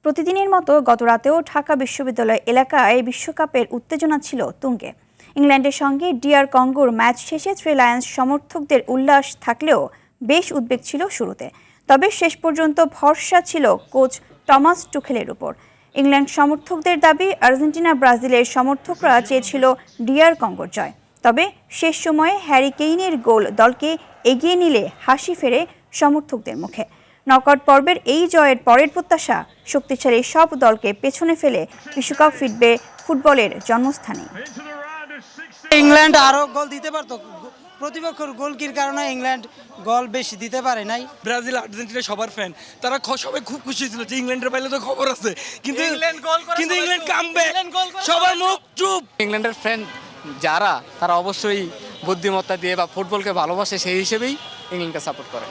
প্রতিদিনের মতো গতরাতেও ঢাকা বিশ্ববিদ্যালয় এলাকায় বিশ্বকাপের উত্তেজনা ছিল তুঙ্গে। ইংল্যান্ডের সঙ্গে ডিআর কঙ্গোর ম্যাচ শেষে থ্রি লায়ন্স সমর্থকদের উল্লাস থাকলেও বেশ উদ্বেগ ছিল শুরুতে। তবে শেষ পর্যন্ত ভরসা ছিল কোচ টমাস টুখেলের উপর। ইংল্যান্ড সমর্থকদের দাবি, আর্জেন্টিনা ব্রাজিলের সমর্থকরা চেয়েছিল ডিআর কঙ্গোর জয়। তবে শেষ সময়ে হ্যারি কেইনের গোল দলকে এগিয়ে নিলে হাসি ফেরে সমর্থকদের মুখে। নকআউট পর্বের এই জয়ের পরের প্রত্যাশা, শক্তিশালী সব দলকে পেছনে ফেলে বিশ্বকাপ ফিরবে ফুটবলের জন্মস্থানে। ইংল্যান্ড আরো গোল দিতে পারতো, প্রতিপক্ষের গোলকির কারণে ইংল্যান্ড গোল বেশি দিতে পারে নাই। ব্রাজিল আর্জেন্টিনা সবার ফ্যান, তারা সবাই খুব খুশি ছিল যে ইংল্যান্ডের পাইলে তো খবর আছে, কিন্তু ইংল্যান্ড কামব্যাক, সবার মুখ চুপ। ইংল্যান্ডের ফ্যান যারা, তারা অবশ্যই বুদ্ধিমত্তা দিয়ে বা ফুটবলকে ভালোবাসে সেই হিসেবেই ইংল্যান্ডকে সাপোর্ট করে।